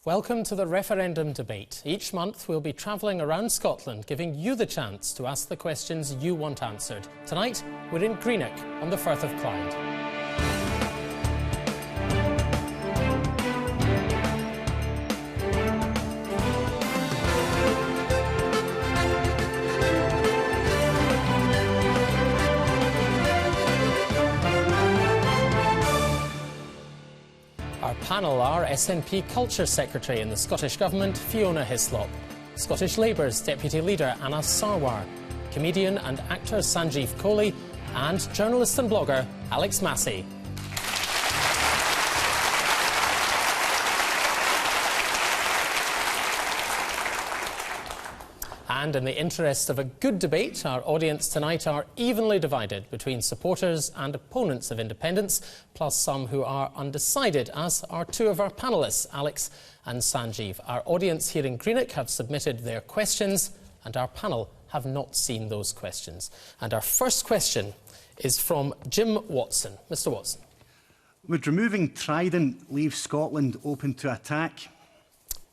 Welcome to the referendum debate. Each month we'll be travelling around Scotland, giving you the chance to ask the questions you want answered. Tonight, we're in Greenock on the Firth of Clyde. Our panel are SNP Culture Secretary in the Scottish Government, Fiona Hislop; Scottish Labour's Deputy Leader, Anna Sarwar; comedian and actor Sanjeev Kohli; and journalist and blogger Alex Massey. And in the interest of a good debate, our audience tonight are evenly divided between supporters and opponents of independence, plus some who are undecided, as are two of our panellists, Alex and Sanjeev. Our audience here in Greenock have submitted their questions, and our panel have not seen those questions. And our first question is from Jim Watson. Mr. Watson. Would removing Trident leave Scotland open to attack?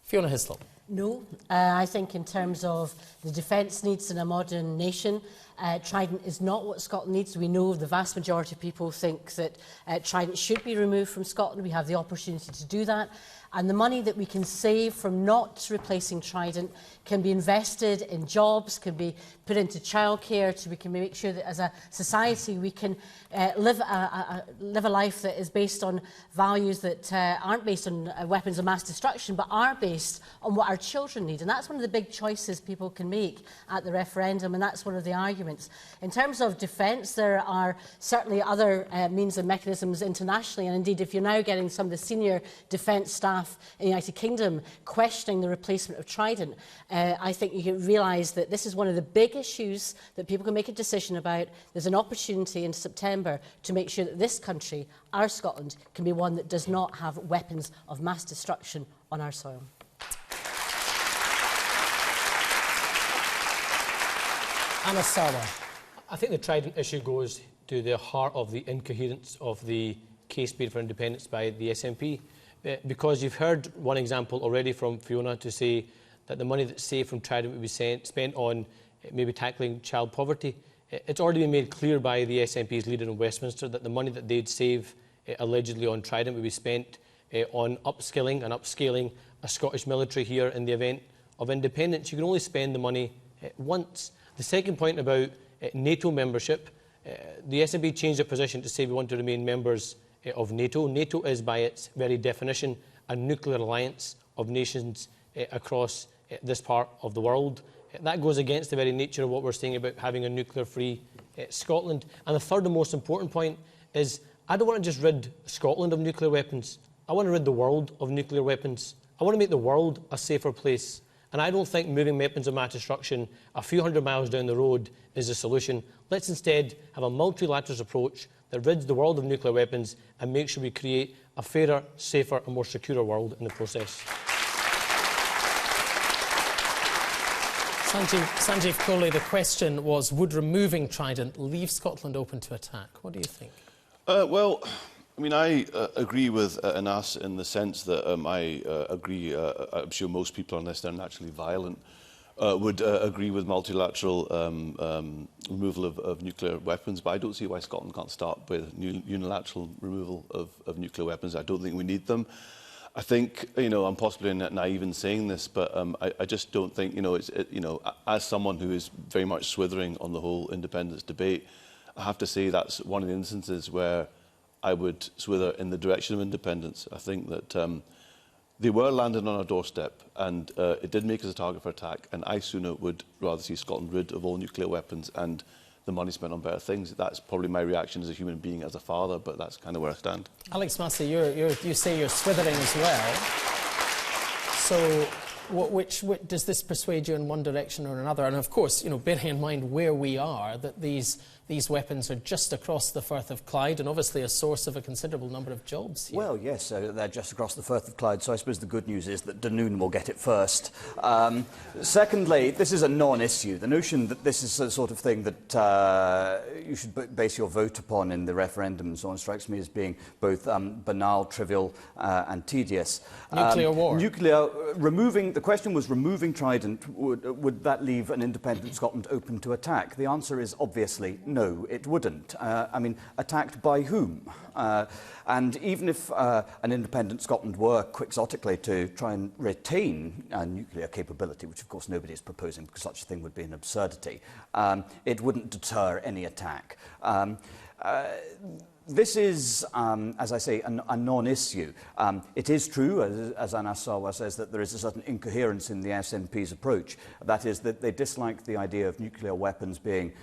Fiona Hislop. No. I think in terms of the defence needs in a modern nation, Trident is not what Scotland needs. We know the vast majority of people think that Trident should be removed from Scotland. We have the opportunity to do that. And the money that we can save from not replacing Trident can be invested in jobs, can be put into childcare, so we can make sure that as a society we can live a life that is based on values that aren't based on weapons of mass destruction, but are based on what our children need. And that's one of the big choices people can make at the referendum, and that's one of the arguments. In terms of defence, there are certainly other means and mechanisms internationally, and indeed if you're now getting some of the senior defence staff in the United Kingdom questioning the replacement of Trident, I think you can realise that this is one of the big issues that people can make a decision about. There's an opportunity in September to make sure that this country, our Scotland, can be one that does not have weapons of mass destruction on our soil. Anna Sarwar. I think the Trident issue goes to the heart of the incoherence of the case made for independence by the SNP. Because you've heard one example already from Fiona to say that the money that's saved from Trident would be spent on maybe tackling child poverty. It's already been made clear by the SNP's leader in Westminster that the money that they'd save allegedly on Trident would be spent on upskilling and upscaling a Scottish military here in the event of independence. You can only spend the money once. The second point about NATO membership, the SNP changed their position to say we want to remain members of NATO. NATO is, by its very definition, a nuclear alliance of nations across this part of the world. That goes against the very nature of what we're saying about having a nuclear-free Scotland. And the third and most important point is I don't want to just rid Scotland of nuclear weapons. I want to rid the world of nuclear weapons. I want to make the world a safer place. And I don't think moving weapons of mass destruction a few hundred miles down the road is a solution. Let's instead have a multilateral approach that rids the world of nuclear weapons and makes sure we create a fairer, safer and more secure world in the process. Sanjeev Kohli, the question was, would removing Trident leave Scotland open to attack? What do you think? Well, I mean, I agree with Anas in the sense that I agree, I'm sure most people, unless they're naturally violent, would agree with multilateral removal of nuclear weapons, but I don't see why Scotland can't start with unilateral removal of nuclear weapons. I don't think we need them. I think, I'm possibly naive in saying this, but I just don't think, as someone who is very much swithering on the whole independence debate, I have to say that's one of the instances where I would swither in the direction of independence. I think that they were landed on our doorstep, and it did make us a target for attack, and I sooner would rather see Scotland rid of all nuclear weapons and the money spent on better things. That's probably my reaction as a human being, as a father, but that's kind of where I stand. Alex Massey, you say you're swithering as well. So which does this persuade you in one direction or another? And of course, bearing in mind where we are, that these these weapons are just across the Firth of Clyde and obviously a source of a considerable number of jobs here. Well, yes, they're just across the Firth of Clyde, so I suppose the good news is that Dunoon will get it first. Secondly, this is a non-issue. The notion that this is the sort of thing that you should base your vote upon in the referendum and so on strikes me as being both banal, trivial and tedious. Nuclear war. The question was removing Trident, would that leave an independent Scotland open to attack? The answer is obviously no, it wouldn't. I mean, attacked by whom? And even if an independent Scotland were quixotically to try and retain nuclear capability, which of course nobody is proposing because such a thing would be an absurdity, it wouldn't deter any attack. This is, as I say, a non-issue. It is true, as Anas Sarwar says, that there is a certain incoherence in the SNP's approach. That is, that they dislike the idea of nuclear weapons being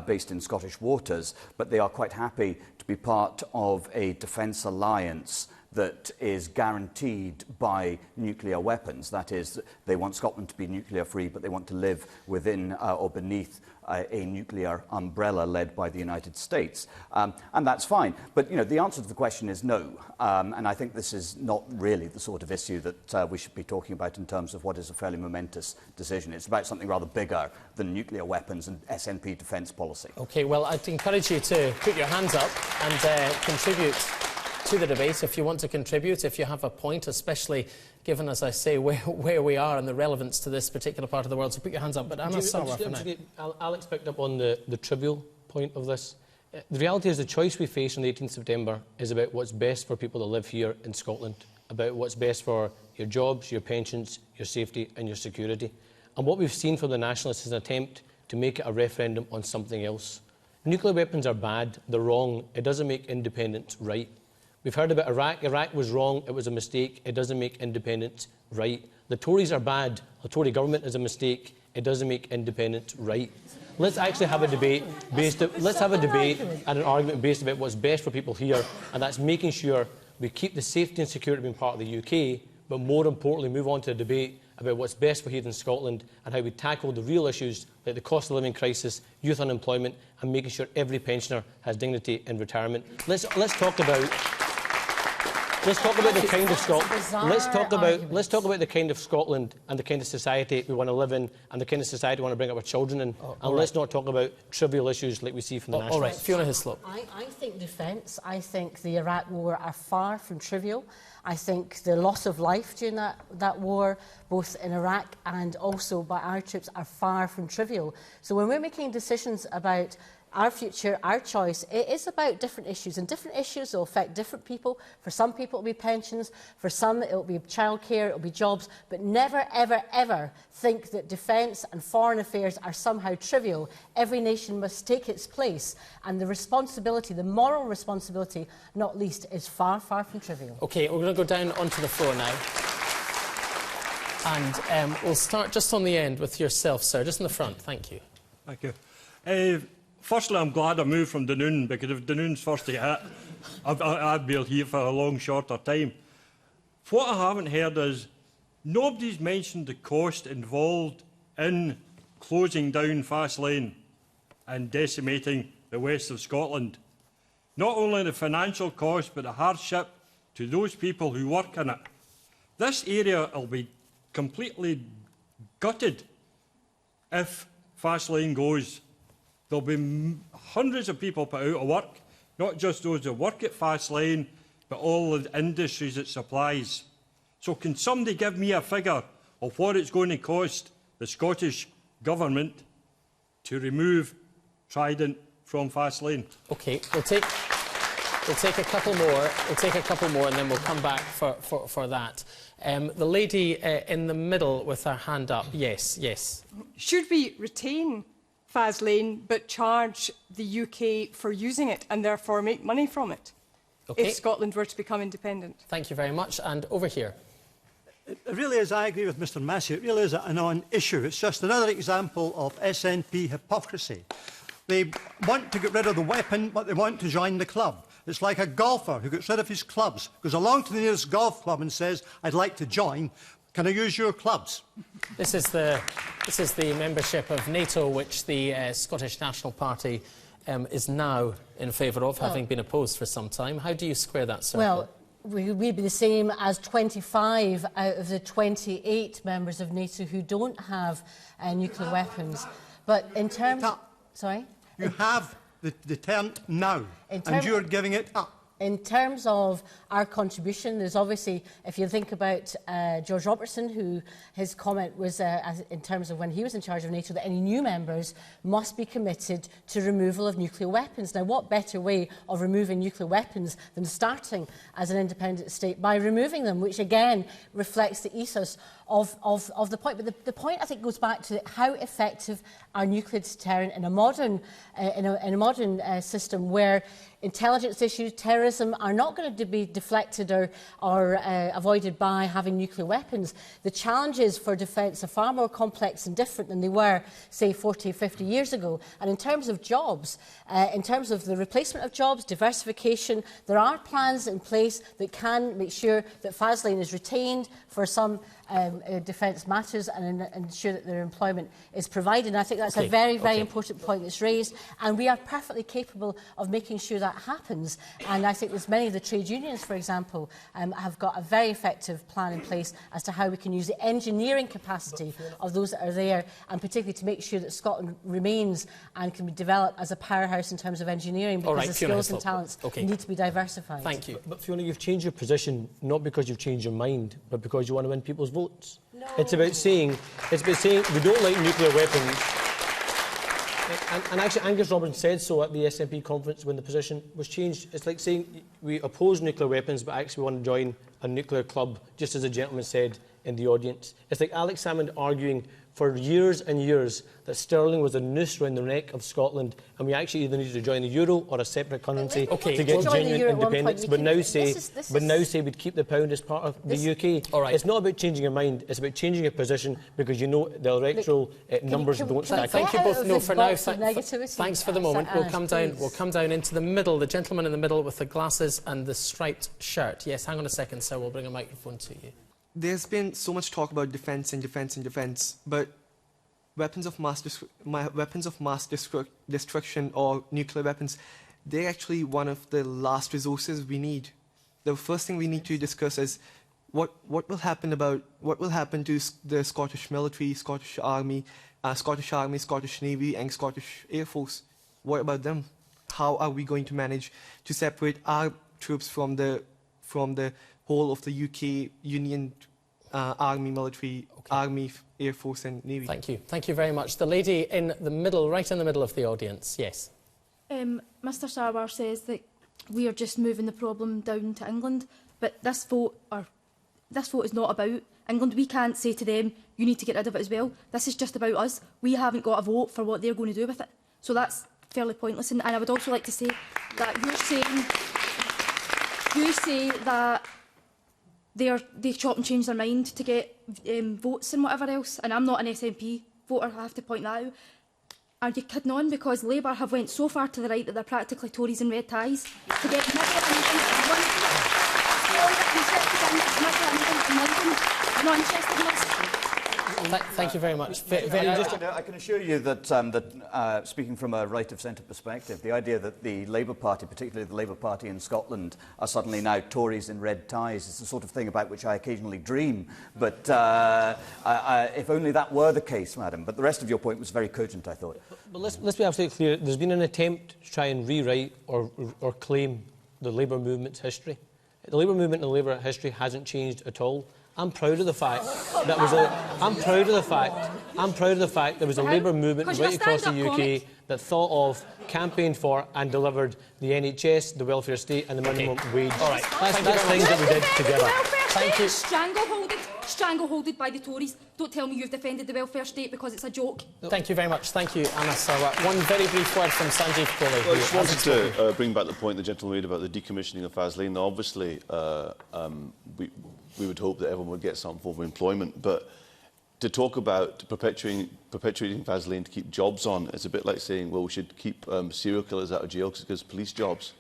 based in Scottish waters, but they are quite happy to be part of a defence alliance that is guaranteed by nuclear weapons. That is, they want Scotland to be nuclear free, but they want to live within or beneath a nuclear umbrella led by the United States. And that's fine. But, you know, the answer to the question is no. And I think this is not really the sort of issue that we should be talking about in terms of what is a fairly momentous decision. It's about something rather bigger than nuclear weapons and SNP defence policy. OK, well, I'd encourage you to put your hands up and contribute to the debate if you want to contribute, if you have a point, especially given, as I say, where we are and the relevance to this particular part of the world. So put your hands up. But Anas Sarwar for now. Alex picked up on the trivial point of this. The reality is the choice we face on the 18th of September is about what's best for people that live here in Scotland, about what's best for your jobs, your pensions, your safety and your security. And what we've seen from the Nationalists is an attempt to make it a referendum on something else. Nuclear weapons are bad, they're wrong, it doesn't make independence right. We've heard about Iraq. Iraq was wrong. It was a mistake. It doesn't make independence right. The Tories are bad. The Tory government is a mistake. It doesn't make independence right. Let's actually have a debate and an argument based about what's best for people here, and that's making sure we keep the safety and security being part of the UK, but more importantly, move on to a debate about what's best for here in Scotland and how we tackle the real issues like the cost of living crisis, youth unemployment, and making sure every pensioner has dignity in retirement. Let's talk about the kind of Scotland. Let's talk about the kind of Scotland and the kind of society we want to live in, and the kind of society we want to bring up our children in. Let's not talk about trivial issues like we see from the Nationalists. All right, Fiona Hislop. I think defence. I think the Iraq War are far from trivial. I think the loss of life during that war, both in Iraq and also by our troops, are far from trivial. So when we're making decisions about our future, our choice, it is about different issues, and different issues will affect different people. For some people it will be pensions, for some it will be childcare, it will be jobs, but never, ever, ever think that defence and foreign affairs are somehow trivial. Every nation must take its place, and the responsibility, the moral responsibility, not least, is far, far from trivial. OK, we're going to go down onto the floor now. And we'll start just on the end with yourself, sir, just in the front. Thank you. Thank you. Firstly, I'm glad I moved from Dunoon, because if Dunoon's first to hit, I'd be here for a long, shorter time. What I haven't heard is nobody's mentioned the cost involved in closing down Fastlane and decimating the west of Scotland. Not only the financial cost, but the hardship to those people who work in it. This area will be completely gutted if Fastlane goes. There'll be hundreds of people put out of work, not just those that work at Fastlane, but all the industries it supplies. So can somebody give me a figure of what it's going to cost the Scottish Government to remove Trident from Fastlane? OK, we'll take a couple more. We'll take a couple more, and then we'll come back for that. The lady in the middle with her hand up. Yes, yes. Should we retain Fastlane but charge the UK for using it and therefore make money from it if Scotland were to become independent? Thank you very much. And over here. It really is, I agree with Mr Massey, it really is a non-issue. It's just another example of SNP hypocrisy. They want to get rid of the weapon, but they want to join the club. It's like a golfer who gets rid of his clubs, goes along to the nearest golf club and says, I'd like to join. Can I use your clubs? This is the membership of NATO, which the Scottish National Party is now in favour of, having been opposed for some time. How do you square that circle? Well, we'd be the same as 25 out of the 28 members of NATO who don't have nuclear weapons. But in terms... Sorry? You have the term now, and you're giving it up. In terms of our contribution, there's obviously, if you think about George Robertson, who his comment was in terms of when he was in charge of NATO, that any new members must be committed to removal of nuclear weapons. Now, what better way of removing nuclear weapons than starting as an independent state by removing them, which again reflects the ethos of the point. But the point, I think, goes back to how effective are nuclear deterrent in a modern system where intelligence issues, terrorism are not going to be deflected or avoided by having nuclear weapons. The challenges for defence are far more complex and different than they were, say, 40 or 50 years ago. And in terms of jobs, in terms of the replacement of jobs, diversification, there are plans in place that can make sure that Faslane is retained for some defence matters and ensure that their employment is provided. And I think that's a very, very important point that's raised, and we are perfectly capable of making sure that happens. And I think there's many of the trade unions, for example, have got a very effective plan in place as to how we can use the engineering capacity of those that are there, and particularly to make sure that Scotland remains and can be developed as a powerhouse in terms of engineering, because the skills and talents need to be diversified. Thank you. But Fiona, you've changed your position not because you've changed your mind, but because you want to win people's votes. No. It's about saying we don't like nuclear weapons. And actually, Angus Robertson said so at the SNP conference when the position was changed. It's like saying we oppose nuclear weapons, but actually want to join a nuclear club, just as the gentleman said in the audience. It's like Alex Salmond arguing for years and years that sterling was a noose around the neck of Scotland, and we actually either needed to join the euro or a separate currency to get genuine independence. But now say we'd keep the pound as part of the UK. All right. It's not about changing your mind; it's about changing your position, because you know the electoral numbers don't stack. Thank you both. No, for now, thanks for the moment. We'll come down into the middle. The gentleman in the middle with the glasses and the striped shirt. Yes, hang on a second, sir. We'll bring a microphone to you. There's been so much talk about defence and defence and defence, but weapons of mass destruction or nuclear weapons, they're actually one of the last resources we need. The first thing we need to discuss is what will happen to the Scottish military, Scottish Army, Scottish Navy and Scottish Air Force. What about them? How are we going to manage to separate our troops from the whole of the UK Union Army, military, Army, Air Force and Navy? Thank you. Thank you very much. The lady in the middle, right in the middle of the audience. Yes. Mr Sarwar says that we are just moving the problem down to England, but this vote is not about England. We can't say to them, you need to get rid of it as well. This is just about us. We haven't got a vote for what they're going to do with it. So that's fairly pointless. And I would also like to say that you say that they chop and change their mind to get votes and whatever else, and I'm not an SNP voter, I have to point that out. Are you kidding on? Because Labour have went so far to the right that they're practically Tories in red ties to get Thank you very much. I can assure you that, speaking from a right-of-centre perspective, the idea that the Labour Party, particularly the Labour Party in Scotland, are suddenly now Tories in red ties is the sort of thing about which I occasionally dream. But if only that were the case, madam. But the rest of your point was very cogent, I thought. But let's be absolutely clear. There's been an attempt to try and rewrite or claim the Labour movement's history. The Labour movement and the Labour history hasn't changed at all. I'm proud of the fact that I'm proud of the fact there was a Labour movement right across the UK that thought of, campaigned for and delivered the NHS, the welfare state and the minimum wage. All right. That's things that we did together. Thank you. Strangleholded by the Tories. Don't tell me you've defended the welfare state because it's a joke. Thank you very much. Thank you, Anna Sarwar. One very brief word from Sanjeev Kohli. Well, I just wanted to bring back the point the gentleman made about the decommissioning of Faslane. Now, obviously, we would hope that everyone would get some form of employment, but to talk about perpetuating Faslane to keep jobs on, it's a bit like saying, well, we should keep serial killers out of jail because police jobs.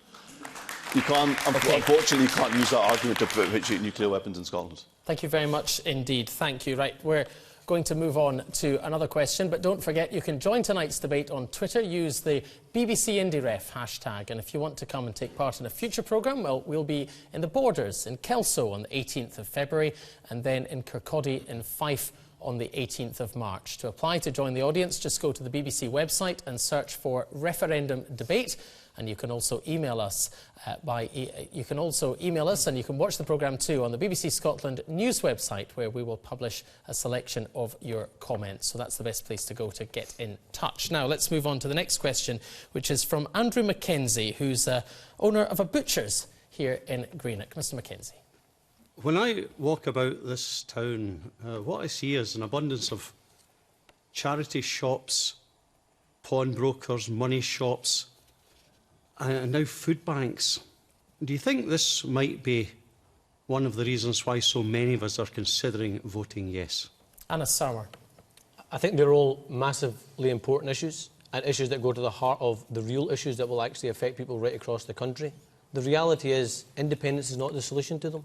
You can't, unfortunately, you can't use that argument to perpetuate nuclear weapons in Scotland. Thank you very much indeed. Thank you. Right, we're going to move on to another question, but don't forget you can join tonight's debate on Twitter. Use the BBC IndieRef hashtag, and if you want to come and take part in a future programme, well, we'll be in the Borders in Kelso on the 18th of February and then in Kirkcaldy in Fife on the 18th of March. To apply to join the audience, just go to the BBC website and search for Referendum Debate. And you can also email us you can also email us, and you can watch the programme too on the BBC Scotland news website, where we will publish a selection of your comments. So that's the best place to go to get in touch. Now let's move on to the next question, which is from Andrew Mackenzie, who's owner of a butcher's here in Greenock. Mr. Mackenzie. When I walk about this town, what I see is an abundance of charity shops, pawnbrokers, money shops, and now food banks. Do you think this might be one of the reasons why so many of us are considering voting yes? Anna Sarwar. I think they're all massively important issues, and issues that go to the heart of the real issues that will actually affect people right across the country. The reality is, independence is not the solution to them.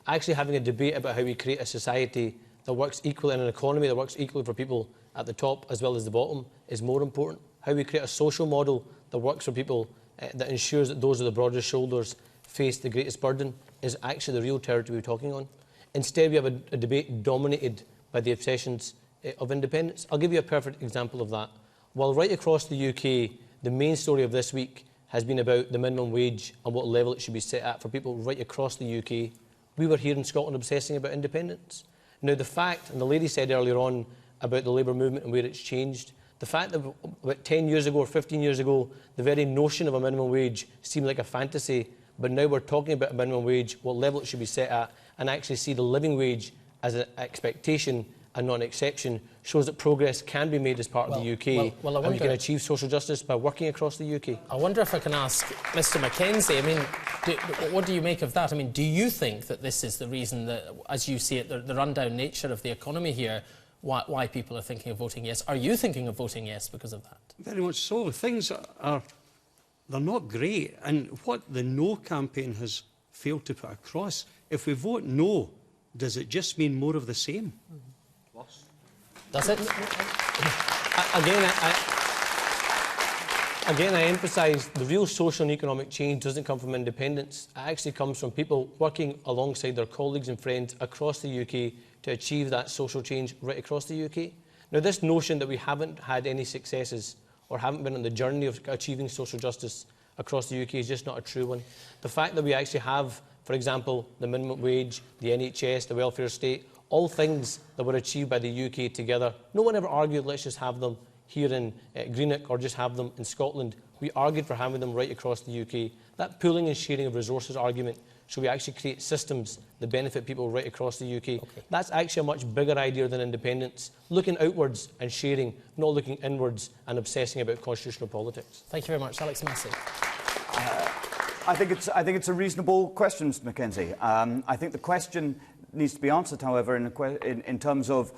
Actually having a debate about how we create a society that works equally in an economy that works equally for people at the top as well as the bottom is more important. How we create a social model that works for people, that ensures that those with the broadest shoulders face the greatest burden, is actually the real territory we're talking on. Instead, we have a debate dominated by the obsessions of independence. I'll give you a perfect example of that. While right across the UK, the main story of this week has been about the minimum wage and what level it should be set at for people right across the UK, we were here in Scotland obsessing about independence. Now, the fact, and the lady said earlier on about the Labour movement and where it's changed, the fact that about 10 years ago or 15 years ago, the very notion of a minimum wage seemed like a fantasy, but now we're talking about a minimum wage, what level it should be set at, and actually see the living wage as an expectation and not an exception, shows that progress can be made as part of the UK, and we can achieve social justice by working across the UK. I wonder if I can ask Mr. Mackenzie, I mean, what do you make of that? I mean, do you think that this is the reason that, as you see it, the rundown nature of the economy here, why people are thinking of voting yes? Are you thinking of voting yes because of that? Very much so. Things they're not great. And what the No campaign has failed to put across, if we vote no, does it just mean more of the same? Does it? Again, I emphasise the real social and economic change doesn't come from independence. It actually comes from people working alongside their colleagues and friends across the UK to achieve that social change right across the UK. Now, this notion that we haven't had any successes or haven't been on the journey of achieving social justice across the UK is just not a true one. The fact that we actually have, for example, the minimum wage, the NHS, the welfare state, all things that were achieved by the UK together. No one ever argued, let's just have them here in Greenock or just have them in Scotland. We argued for having them right across the UK. That pooling and sharing of resources argument, should we actually create systems that benefit people right across the UK? That's actually a much bigger idea than independence. Looking outwards and sharing, not looking inwards and obsessing about constitutional politics. Thank you very much. Alex Massey. I think it's a reasonable question, Mr. Mackenzie. I think the question needs to be answered, however, in terms of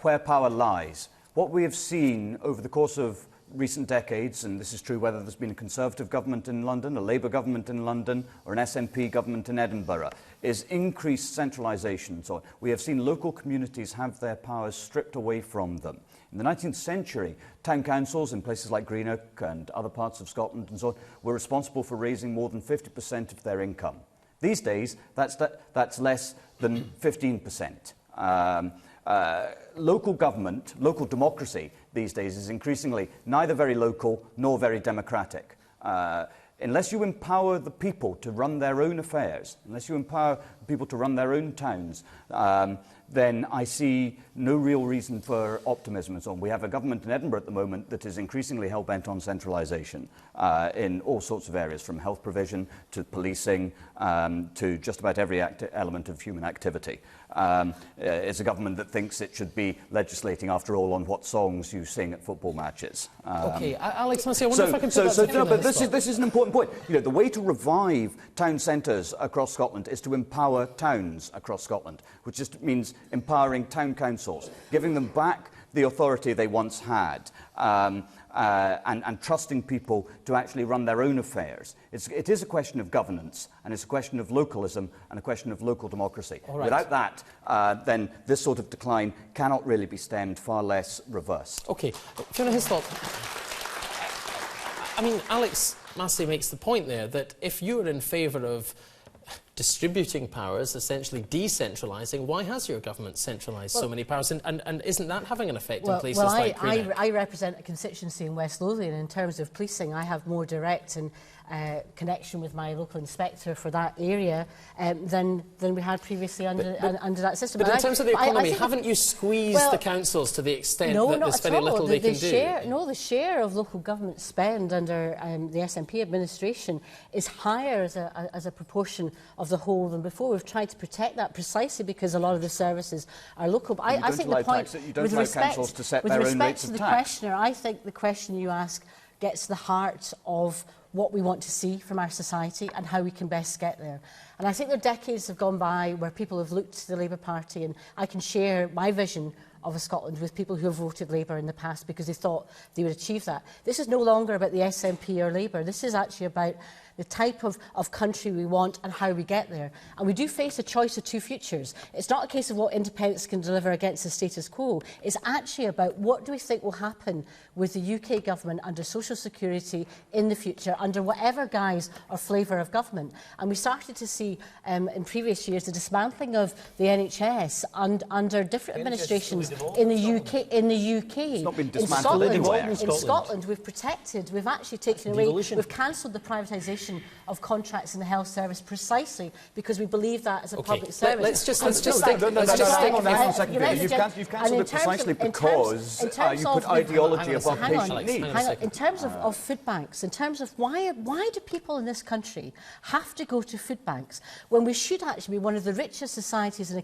where power lies. What we have seen over the course of recent decades, and this is true whether there's been a Conservative government in London, a Labour government in London, or an SNP government in Edinburgh, is increased centralisation. So we have seen local communities have their powers stripped away from them. In the 19th century, town councils in places like Greenock and other parts of Scotland and so on were responsible for raising more than 50% of their income. These days, that's less than 15%. Local government, local democracy these days is increasingly neither very local nor very democratic. Unless you empower the people to run their own affairs, unless you empower people to run their own towns, then I see no real reason for optimism and so on. We have a government in Edinburgh at the moment that is increasingly hell-bent on centralisation in all sorts of areas, from health provision to policing to just about every element of human activity. It's a government that thinks it should be legislating, after all, on what songs you sing at football matches. OK, Alex Massey, I wonder if I can put that to you. No, but this is an important point. You know, the way to revive town centres across Scotland is to empower towns across Scotland, which just means empowering town councils, giving them back the authority they once had. And trusting people to actually run their own affairs. It is a question of governance, and it's a question of localism and a question of local democracy. Right. Without that, then this sort of decline cannot really be stemmed, far less reversed. OK. Fiona Hislop, I mean, Alex Massey makes the point there that if you're in favour of distributing powers, essentially decentralising, why has your government centralised so many powers? And isn't that having an effect in places like Greenock? I represent a constituency in West Lothian, and in terms of policing, I have more direct and connection with my local inspector for that area than we had previously under that system. But in terms of the economy, haven't you squeezed the councils to the extent that there's very little they can do? No, the share of local government spend under the SNP administration is higher as a proportion of the whole than before. We've tried to protect that precisely because a lot of the services are local. But I think the point, with respect to the questioner, I think the question you ask gets to the heart of what we want to see from our society and how we can best get there. And I think the decades have gone by where people have looked to the Labour Party, and I can share my vision of a Scotland with people who have voted Labour in the past because they thought they would achieve that. This is no longer about the SNP or Labour. This is actually about the type of country we want and how we get there. And we do face a choice of two futures. It's not a case of what independence can deliver against the status quo. It's actually about what do we think will happen with the UK government under social security in the future, under whatever guise or flavour of government. And we started to see in previous years the dismantling of the NHS under different administrations in the UK. It's not been dismantled anywhere. In Scotland, we've protected, we've actually taken away, we've cancelled the privatisation of contracts in the health service precisely because we believe that as a public service. Let's just stick on that for a second. You've cancelled it precisely because you put ideology above patient needs. Hang on. In terms of food banks, in terms of why do people in this country have to go to food banks when we should actually be one of the richest societies and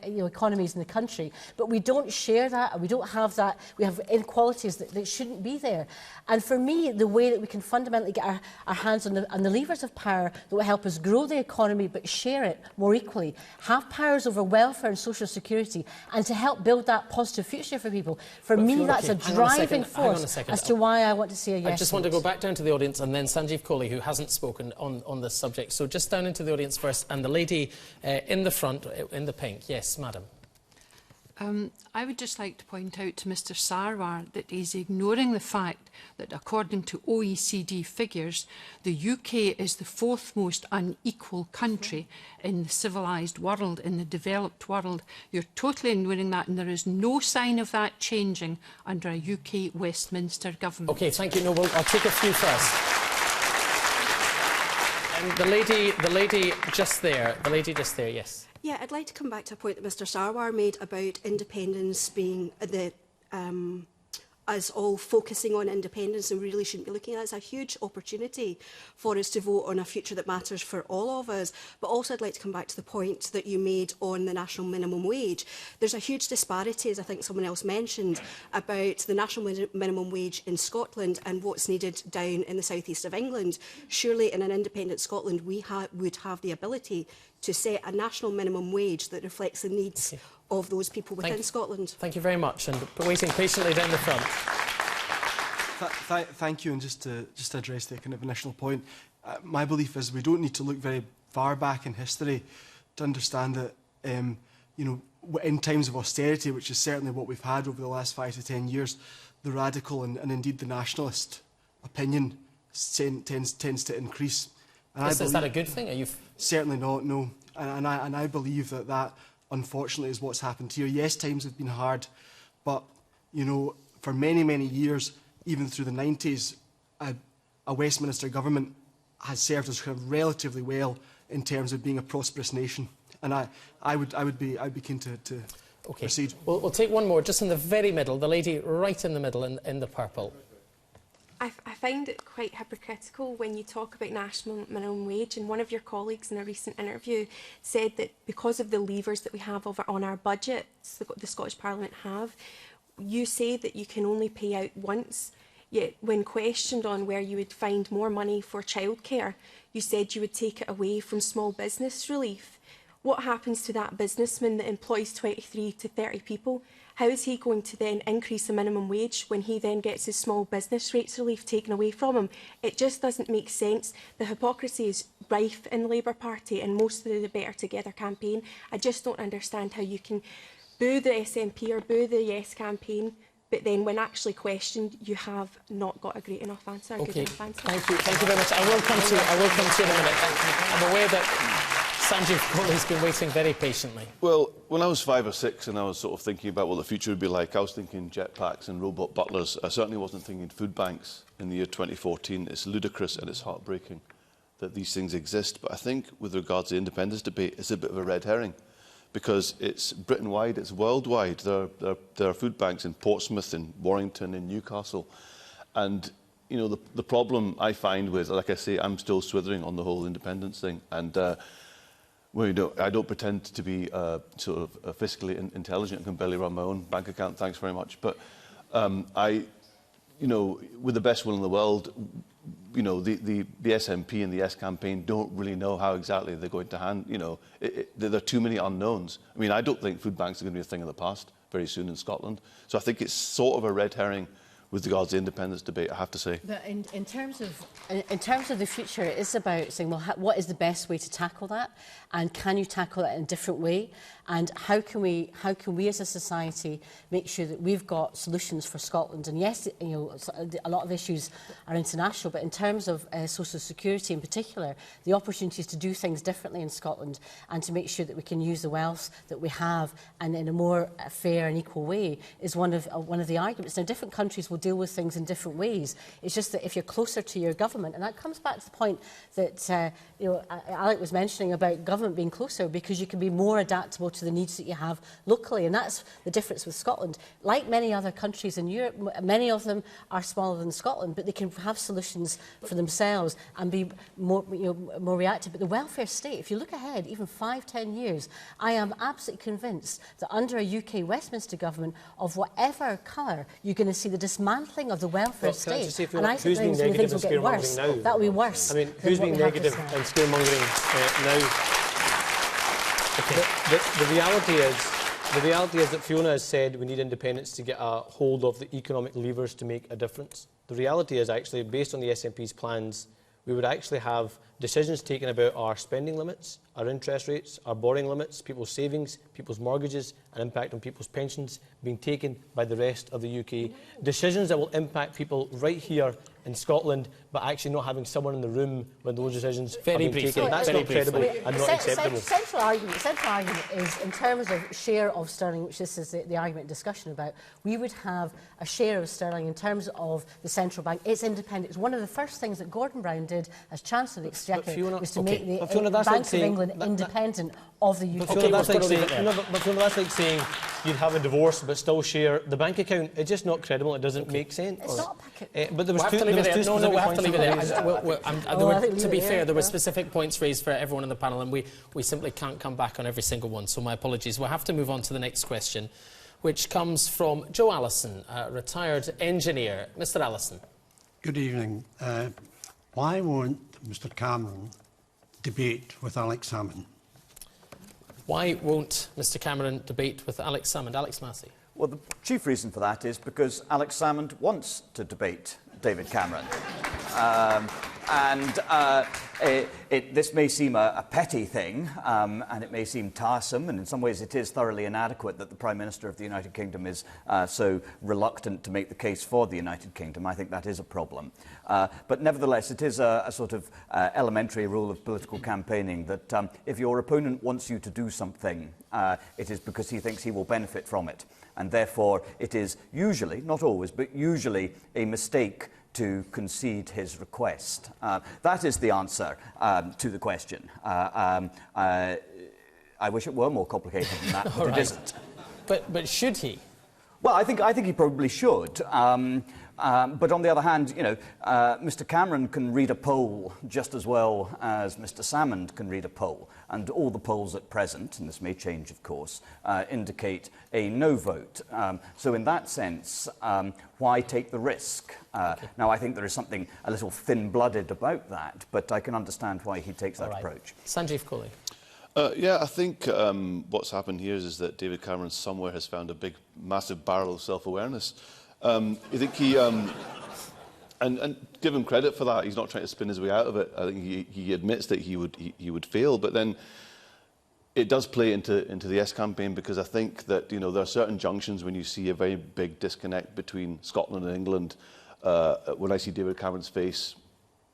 economies in the country, but we don't share that and we don't have that. We have inequalities that shouldn't be there. And for me, the way that we can fundamentally get our hands on the levers of power that will help us grow the economy but share it more equally, have powers over welfare and social security, and to help build that positive future for people. For me, that's a driving force as to why I want to see a yes. I just want to go back down to the audience and then Sanjeev Kohli, who hasn't spoken on this subject. So just down into the audience first, and the lady in the front, in the pink. Yes, madam. I would just like to point out to Mr Sarwar that he's ignoring the fact that according to OECD figures, the UK is the fourth most unequal country in the civilised world, in the developed world. You're totally ignoring that, and there is no sign of that changing under a UK Westminster government. OK, thank you. No, I'll take a few first. The lady just there, yes. Yeah, I'd like to come back to a point that Mr Sarwar made about independence being us all focusing on independence, and we really shouldn't be looking at it. It's a huge opportunity for us to vote on a future that matters for all of us. But also I'd like to come back to the point that you made on the national minimum wage. There's a huge disparity, as I think someone else mentioned, about the national minimum wage in Scotland and what's needed down in the southeast of England. Surely in an independent Scotland we would have the ability to set a national minimum wage that reflects the needs of those people within Scotland. Thank you very much, and waiting patiently down the front. Thank you, and just to address the kind of initial point, my belief is we don't need to look very far back in history to understand that, in times of austerity, which is certainly what we've had over the last 5 to 10 years, the radical and indeed the nationalist opinion tends to increase. And is that a good thing? Are you certainly not, no. And I believe that unfortunately is what's happened here. Yes, times have been hard, but for many, many years, even through the 90s, a Westminster government has served us kind of relatively well in terms of being a prosperous nation. And I would be keen to proceed. We'll take one more, just in the very middle, the lady right in the middle in the purple. I find it quite hypocritical when you talk about national minimum wage, and one of your colleagues in a recent interview said that because of the levers that we have on our budgets, the Scottish Parliament have, you say that you can only pay out once, yet when questioned on where you would find more money for childcare, you said you would take it away from small business relief. what happens to that businessman that employs 23 to 30 people? How is he going to then increase the minimum wage when he then gets his small business rates relief taken away from him? It just doesn't make sense. The hypocrisy is rife in the Labour Party and most of the Better Together campaign. I just don't understand how you can boo the SNP or boo the Yes campaign, but then when actually questioned, you have not got a great enough answer, a good enough answer. Thank you very much. I will come to you in a minute. I'm aware that Sanjeev Kohli's been waiting very patiently. Well, when I was 5 or 6 and I was sort of thinking about what the future would be like, I was thinking jetpacks and robot butlers. I certainly wasn't thinking food banks in the year 2014. It's ludicrous and it's heartbreaking that these things exist. But I think with regards to the independence debate, it's a bit of a red herring, because it's Britain-wide, it's worldwide. There are food banks in Portsmouth, in Warrington, in Newcastle. And, you know, the problem I find with, like I say, I'm still swithering on the whole independence thing. And well, I don't pretend to be sort of fiscally intelligent. I can barely run my own bank account, thanks very much. But you know, with the best will in the world, you know, the SNP and the Yes campaign don't really know how exactly they're going to hand, you know, there are too many unknowns. I mean, I don't think food banks are going to be a thing of the past very soon in Scotland. So I think it's sort of a red herring with regards to the independence debate, I have to say. But in terms of the future, it is about saying, well, what is the best way to tackle that, and can you tackle it in a different way, and how can we as a society make sure that we've got solutions for Scotland? And yes, you know, a lot of issues are international, but in terms of social security in particular, the opportunities to do things differently in Scotland and to make sure that we can use the wealth that we have and in a more fair and equal way is one of the arguments. Now, different countries will deal with things in different ways. It's just that if you're closer to your government, and that comes back to the point that you know, Alec was mentioning about government being closer, because you can be more adaptable to the needs that you have locally, and that's the difference with Scotland. Like many other countries in Europe, many of them are smaller than Scotland, but they can have solutions for themselves and be more, you know, more reactive. But the welfare state, if you look ahead, even 5-10 years, I am absolutely convinced that under a UK Westminster government of whatever colour, you're going to see the dismantling of the welfare state. And I think things will get worse. That will be worse. I mean, who's being negative and scaremongering now? The reality is that Fiona has said we need independence to get a hold of the economic levers to make a difference. The reality is actually, based on the SNP's plans, we would actually have decisions taken about our spending limits, our interest rates, our borrowing limits, people's savings, people's mortgages, and impact on people's pensions being taken by the rest of the UK. Decisions that will impact people right here in Scotland, but actually not having someone in the room when those decisions are being taken. That's not credible and not acceptable. Central argument is, in terms of share of sterling, which this is the argument discussion about, we would have a share of sterling in terms of the central bank. It's independent. It's one of the first things that Gordon Brown did as Chancellor of the Exchequer, was to make the Bank of England independent of the UK. But Fiona, that's like saying you'd have a divorce but still share the bank account. It's just not credible. It doesn't make sense. It's not a packet. But there was two we have to leave it there. To be fair, there were specific points raised for everyone in the panel, and we simply can't come back on every single one, so my apologies. We'll have to move on to the next question, which comes from Joe Allison, a retired engineer. Mr Allison. Good evening. Why won't Mr Cameron debate with Alex Salmond? Why won't Mr Cameron debate with Alex Salmond? Alex Massey. Well, the chief reason for that is because Alex Salmond wants to debate David Cameron. This may seem a petty thing, and it may seem tiresome, and in some ways it is thoroughly inadequate that the Prime Minister of the United Kingdom is so reluctant to make the case for the United Kingdom. I think that is a problem. But nevertheless, it is a sort of elementary rule of political campaigning that if your opponent wants you to do something, it is because he thinks he will benefit from it. And therefore, it is usually, not always, but usually a mistake to concede his request. That is the answer to the question. I wish it were more complicated than that, but it isn't. But should he? Well, I think he probably should. But on the other hand, you know, Mr Cameron can read a poll just as well as Mr Salmond can read a poll. And all the polls at present, and this may change of course, indicate a no vote. So in that sense, why take the risk? Now, I think there is something a little thin-blooded about that, but I can understand why he takes that approach. Sanjeev Kohli. Yeah, I think what's happened here is that David Cameron somewhere has found a massive barrel of self-awareness. I think he, and give him credit for that. He's not trying to spin his way out of it. I think he admits that he would fail, but then it does play into the Yes campaign, because I think that there are certain junctions when you see a very big disconnect between Scotland and England. When I see David Cameron's face,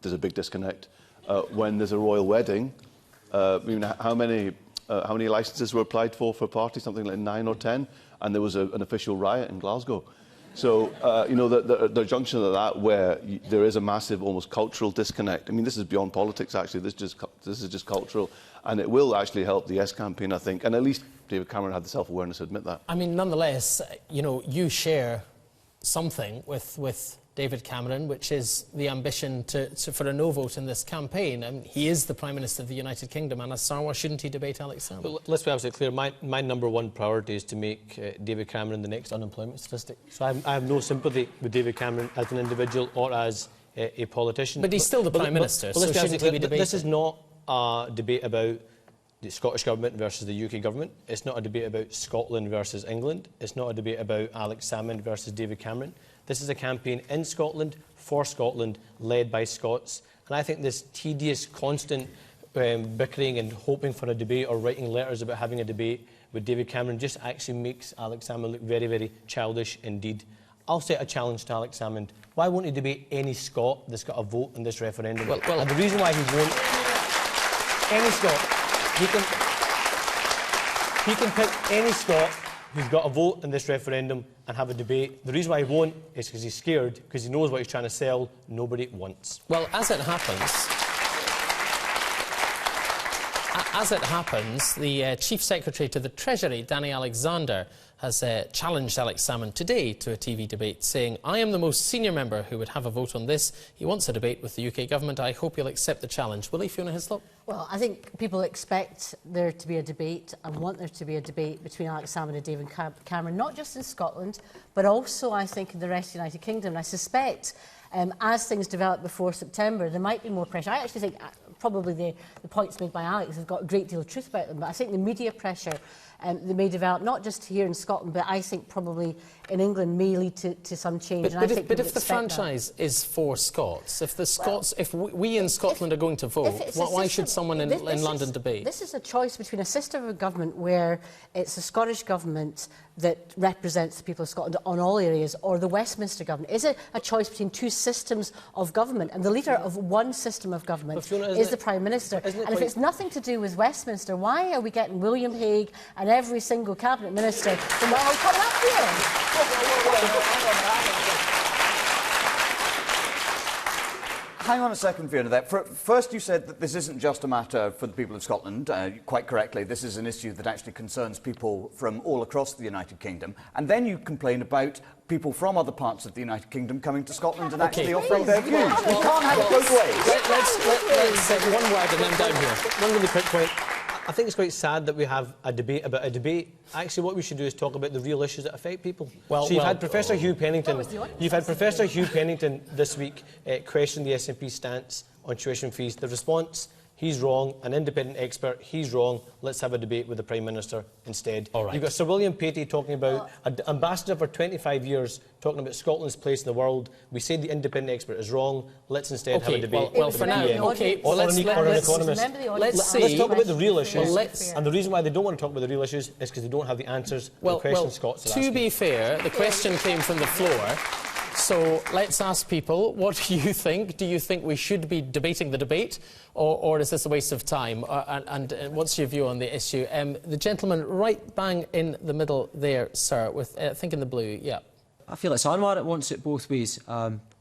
there's a big disconnect. When there's a royal wedding. How many licences were applied for a party? Something like 9 or 10, and there was an official riot in Glasgow. So, the junction of that where there is a massive, almost cultural disconnect. I mean, this is beyond politics, actually. This is just cultural, and it will actually help the Yes campaign, I think. And at least David Cameron had the self-awareness to admit that. I mean, nonetheless, you share something with David Cameron, which is the ambition for a no vote in this campaign. And he is the Prime Minister of the United Kingdom, and as Sarwar, shouldn't he debate Alex Salmond? Well, let's be absolutely clear. My number one priority is to make David Cameron the next unemployment statistic. So I have no sympathy with David Cameron as an individual or as a politician. But he's still the Prime Minister, so shouldn't he be debated? This is not a debate about the Scottish Government versus the UK Government. It's not a debate about Scotland versus England. It's not a debate about Alex Salmond versus David Cameron. This is a campaign in Scotland, for Scotland, led by Scots. And I think this tedious, constant bickering and hoping for a debate or writing letters about having a debate with David Cameron just actually makes Alex Salmond look very, very childish indeed. I'll set a challenge to Alex Salmond. Why won't he debate any Scot that's got a vote in this referendum? And the reason why he won't... Any Scot. He can pick any Scot who's got a vote in this referendum and have a debate. The reason why he won't is because he's scared, because he knows what he's trying to sell. Nobody wants. Well, as it happens, the Chief Secretary to the Treasury, Danny Alexander, has challenged Alex Salmond today to a TV debate, saying, "I am the most senior member who would have a vote on this. He wants a debate with the UK Government. I hope you'll accept the challenge." Will he, Fiona Hislop? Well, I think people expect there to be a debate and want there to be a debate between Alex Salmond and David Cameron, not just in Scotland, but also, I think, in the rest of the United Kingdom. And I suspect, as things develop before September, there might be more pressure. I actually think probably the points made by Alex have got a great deal of truth about them, but I think the media pressure that may develop, not just here in Scotland, but I think probably in England may lead to some change. But if the franchise is for Scots, if the Scots, if we in Scotland are going to vote, why should someone in London debate? This is a choice between a system of government where it's the Scottish Government that represents the people of Scotland on all areas, or the Westminster Government. Is it a choice between two systems of government? And the leader of one system of government is the Prime Minister. And if it's nothing to do with Westminster, why are we getting William Hague and every single Cabinet Minister from what are coming up here? Hang on a second, Fiona. First, you said that this isn't just a matter for the people of Scotland. Quite correctly, this is an issue that actually concerns people from all across the United Kingdom. And then you complain about people from other parts of the United Kingdom coming to Scotland and actually offering their views. We can't have it both ways. Let's say one word and then down here. One really quick point. I think it's quite sad that we have a debate about a debate. Actually, what we should do is talk about the real issues that affect people. So you've had Professor Hugh Pennington. You've had Professor Hugh Pennington this week question the SNP stance on tuition fees. The response: he's wrong. An independent expert: he's wrong. Let's have a debate with the Prime Minister instead. All right. You've got Sir William Patey talking about an ambassador for 25 years talking about Scotland's place in the world. We say the independent expert is wrong. Let's instead have a debate. Well, for now, let's talk about the real issues. And the reason why they don't want to talk about the real issues is because they don't have the answers to the questions Scots are asking. To be fair, the question came from the floor. So let's ask people, what do you think? Do you think we should be debating the debate, or is this a waste of time? And what's your view on the issue? The gentleman right bang in the middle there, sir, with I think in the blue, yeah. I feel it's Anwar that wants it both ways.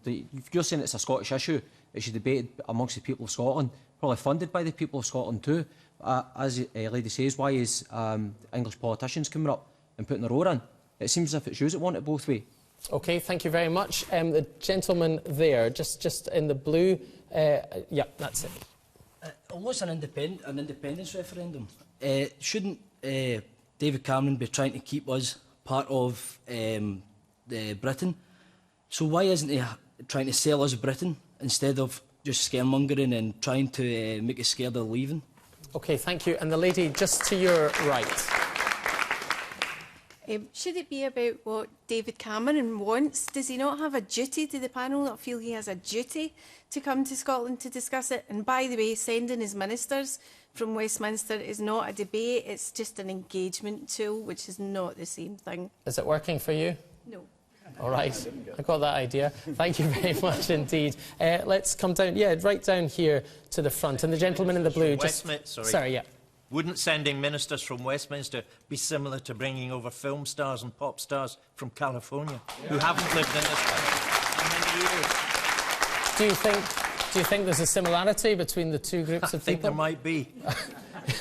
You're saying it's a Scottish issue. It should be debated amongst the people of Scotland, probably funded by the people of Scotland too. As a lady says, why is English politicians coming up and putting their oar in? It seems as if it's you that want it both ways. OK, thank you very much. The gentleman there, just in the blue, yeah, that's it. Almost an independence referendum. Shouldn't David Cameron be trying to keep us part of Britain? So why isn't he trying to sell us Britain instead of just scaremongering and trying to make us scared of leaving? OK, thank you. And the lady just to your right. Should it be about what David Cameron wants? Does he not have a duty? Do the panel not feel he has a duty to come to Scotland to discuss it? And by the way, sending his ministers from Westminster is not a debate, it's just an engagement tool, which is not the same thing. Is it working for you? No. All right, I got that idea. Thank you very much indeed. Let's come down, right down here to the front. And the gentleman in the blue just... Sorry, yeah. Wouldn't sending ministers from Westminster be similar to bringing over film stars and pop stars from California who haven't lived in this country for many years? Do you think there's a similarity between the two groups of people? I think there might be.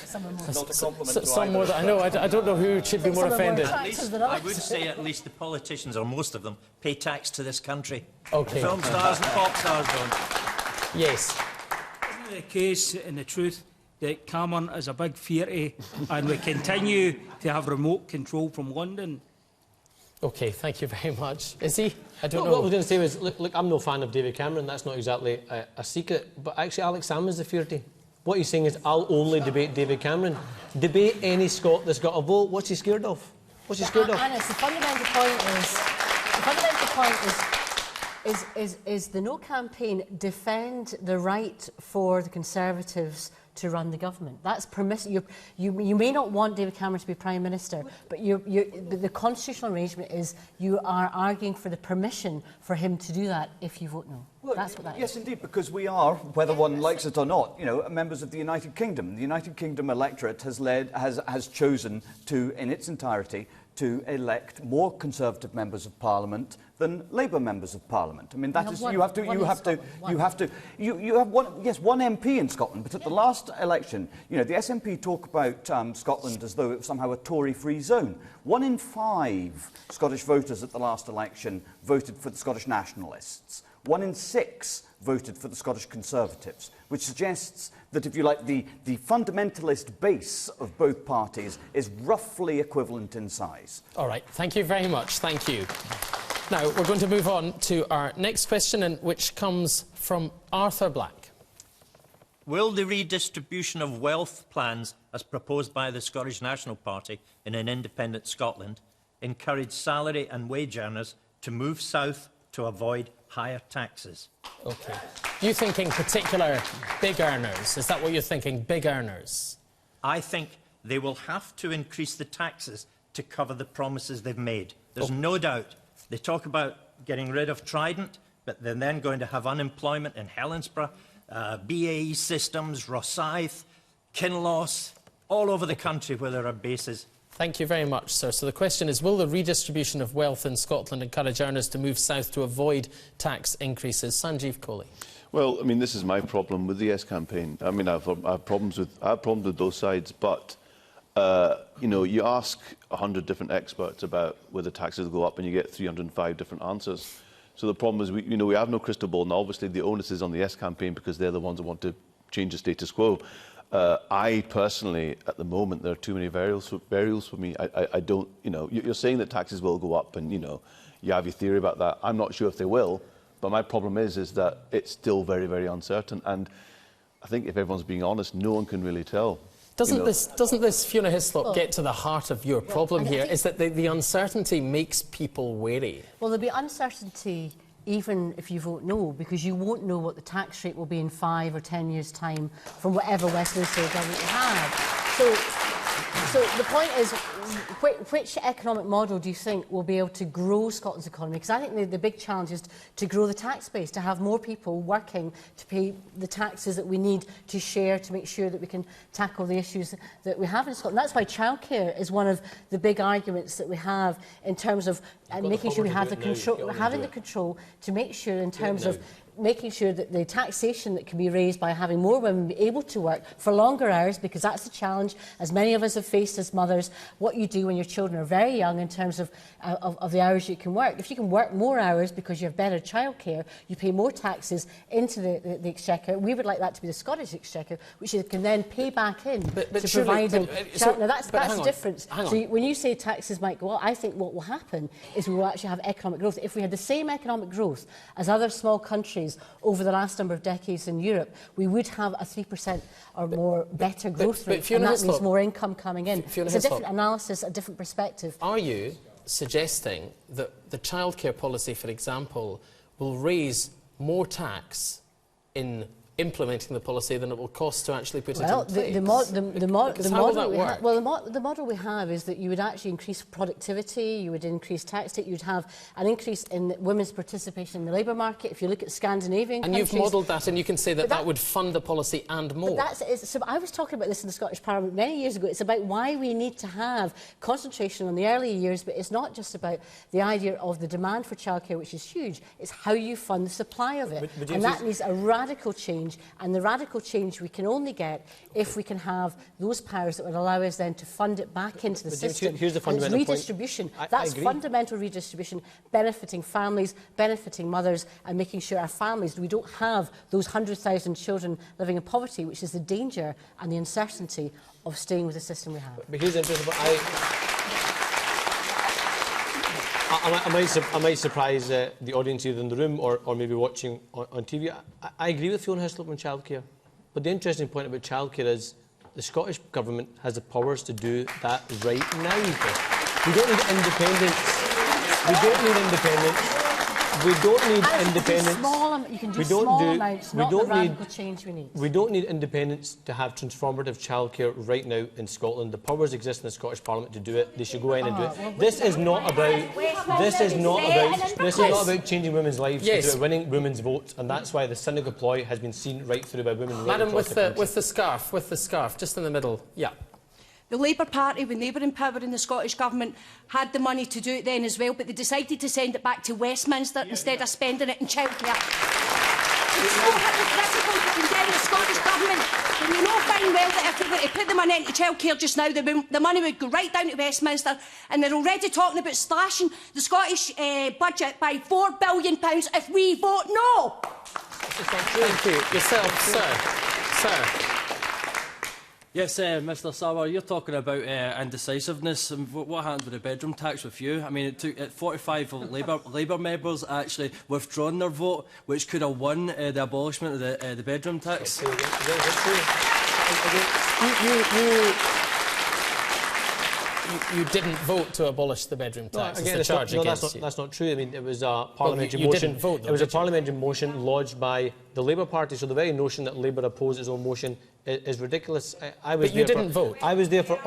Some more than I know. I don't know who should be more offended. I would say at least the politicians, or most of them, pay tax to this country. Okay. Film stars and pop stars don't. Yes. Isn't it the case, in the truth, that Cameron is a big fierty and we continue to have remote control from London? OK, thank you very much. Is he? I don't know. What I was going to say was, look, I'm no fan of David Cameron. That's not exactly a secret. But actually, Alex Salmond's the fierty. What he's saying is, I'll only debate David Cameron. Debate any Scot that's got a vote. What's he scared of? What's he scared of? And it's the fundamental point is the No campaign defend the right for the Conservatives to run the government. That's permissible. You may not want David Cameron to be Prime Minister, but the constitutional arrangement is you are arguing for the permission for him to do that if you vote no. Well, that's what that yes, is. indeed, because we are, whether one likes it or not, members of the United Kingdom. The United Kingdom electorate has chosen to, in its entirety, to elect more Conservative members of Parliament than Labour members of Parliament. I mean, that is you have one MP in Scotland, but at the last election, the SNP talk about Scotland as though it was somehow a Tory-free zone. 1 in 5 Scottish voters at the last election voted for the Scottish Nationalists. 1 in 6 voted for the Scottish Conservatives, which suggests that, if you like, the fundamentalist base of both parties is roughly equivalent in size. All right, thank you very much. Thank you. Now, we're going to move on to our next question, which comes from Arthur Black. Will the redistribution of wealth plans, as proposed by the Scottish National Party in an independent Scotland, encourage salary and wage earners to move south to avoid higher taxes? OK. You thinking particular big earners? Is that what you're thinking, big earners? I think they will have to increase the taxes to cover the promises they've made. There's no doubt. They talk about getting rid of Trident, but they're then going to have unemployment in Helensburgh, BAE Systems, Rosyth, Kinloss, all over the country where there are bases. Thank you very much, sir. So the question is, will the redistribution of wealth in Scotland encourage earners to move south to avoid tax increases? Sanjeev Kohli. Well, I mean, this is my problem with the Yes campaign. I mean, I have problems with both sides, but you ask 100 different experts about whether taxes will go up, and you get 305 different answers. So the problem is, we have no crystal ball, and obviously the onus is on the Yes campaign because they're the ones that want to change the status quo. I personally, at the moment, there are too many variables for me. I don't, you're saying that taxes will go up, and you have your theory about that. I'm not sure if they will, but my problem is that it's still very, very uncertain. And I think, if everyone's being honest, no one can really tell. Doesn't this, Fiona Hislop, get to the heart of your problem here? Is that the uncertainty makes people wary? Well, there'll be uncertainty even if you vote no, because you won't know what the tax rate will be in 5 or 10 years' time from whatever Westminster government you have. So the point is, which economic model do you think will be able to grow Scotland's economy? Because I think the big challenge is to grow the tax base, to have more people working to pay the taxes that we need to share to make sure that we can tackle the issues that we have in Scotland. That's why childcare is one of the big arguments that we have in terms of making sure we have the control, having the control to make sure in terms of making sure that the taxation that can be raised by having more women be able to work for longer hours, because that's the challenge, as many of us have faced as mothers, what you do when your children are very young in terms of the hours you can work. If you can work more hours because you have better childcare, you pay more taxes into the Exchequer. We would like that to be the Scottish Exchequer, which you can then pay back in to providing... Now, that's the difference. So when you say taxes might go up, I think what will happen is we will actually have economic growth. If we had the same economic growth as other small countries countries over the last number of decades in Europe, we would have a 3% or more better growth rate, and that means more income coming in. It's a different analysis, a different perspective. Are you suggesting that the childcare policy, for example, will raise more tax in implementing the policy than it will cost to actually put it in place? The model we have is that you would actually increase productivity, you would increase tax take, you would have an increase in women's participation in the labour market. If you look at Scandinavian countries... And you've modelled that, and you can say that that would fund the policy and more. So I was talking about this in the Scottish Parliament many years ago. It's about why we need to have concentration on the early years, but it's not just about the idea of the demand for childcare, which is huge. It's how you fund the supply of it. And that needs a radical change. And the radical change we can only get if we can have those powers that would allow us then to fund it back into the system. Here's the fundamental and it's redistribution. That's fundamental redistribution, benefiting families, benefiting mothers, and making sure our families, we don't have those 100,000 children living in poverty, which is the danger and the uncertainty of staying with the system we have. But here's interesting. I might surprise the audience either in the room or maybe watching on TV. I agree with Fiona Hislop on childcare. But the interesting point about childcare is the Scottish Government has the powers to do that right now. We don't need independence. We don't need independence. We don't need independence. You can do small amounts, not the radical change we need. We don't need independence to have transformative childcare right now in Scotland. The powers exist in the Scottish Parliament to do it. They should go in and do it. This is not about changing women's lives. It's about winning women's votes, and that's why the cynical ploy has been seen right through by women. Madam, with the scarf, just in the middle. Yeah. The Labour Party, when they were in power in the Scottish Government, had the money to do it then as well, but they decided to send it back to Westminster instead of spending it in childcare. It's so hypocritical to condemn the Scottish Government when you know fine well that if they were to put the money into childcare just now, the money would go right down to Westminster, and they're already talking about slashing the Scottish budget by £4 billion if we vote no. Thank you. Yourself, sir. Yes, Mr Sarwar, you're talking about indecisiveness. And what happened with the bedroom tax with you? I mean, it took 45 of Labour members actually withdrawn their vote, which could have won the abolishment of the bedroom tax. You didn't vote to abolish the bedroom tax. No, again, that's not true. I mean, it was a parliamentary motion. Didn't vote, though, it was a parliamentary motion lodged by the Labour Party. So the very notion that Labour opposed its own motion is ridiculous. But you didn't vote. I was there for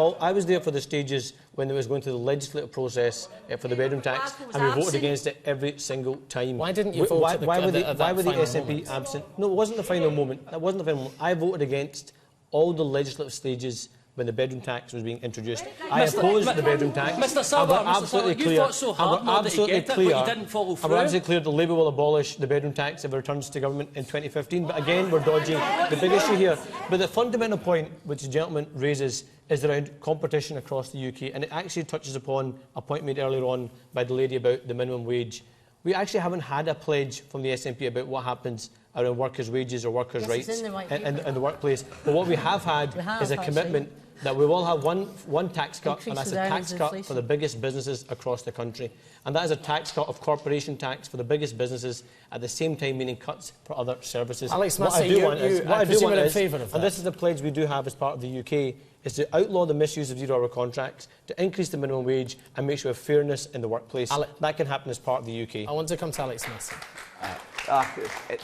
the stages when it was going through the legislative process for the bedroom tax, and we voted against it every single time. Why didn't you vote? Why were the SNP absent? No, it wasn't the final moment. That wasn't the final moment. I voted against all the legislative stages when the bedroom tax was being introduced. I opposed the bedroom tax. Mr Sarwar, you fought so hard not to get it, but you didn't follow through. I'm absolutely clear that Labour will abolish the bedroom tax if it returns to government in 2015. But again, we're dodging the big issue here. But the fundamental point which the gentleman raises is around competition across the UK, and it actually touches upon a point made earlier on by the lady about the minimum wage. We actually haven't had a pledge from the SNP about what happens around workers' wages or workers' rights in the workplace. But what we have had is a commitment that we will have one tax cut, and that's a tax cut for the biggest businesses across the country. And that is a tax cut of corporation tax for the biggest businesses, at the same time meaning cuts for other services. Alex Massey, and this is the pledge we do have as part of the UK, is to outlaw the misuse of zero-hour contracts, to increase the minimum wage and make sure we have fairness in the workplace. That can happen as part of the UK. I want to come to Alex Massey.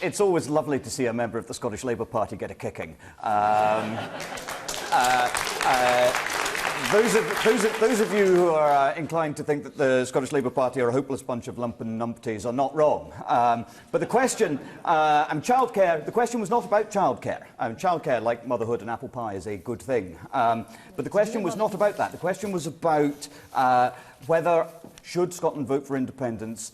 It's always lovely to see a member of the Scottish Labour Party get a kicking. Those of you who are inclined to think that the Scottish Labour Party are a hopeless bunch of lumpen numpties are not wrong. But the question, the question was not about childcare. Childcare, like motherhood and apple pie, is a good thing. But the question was not about that. The question was about whether, should Scotland vote for independence,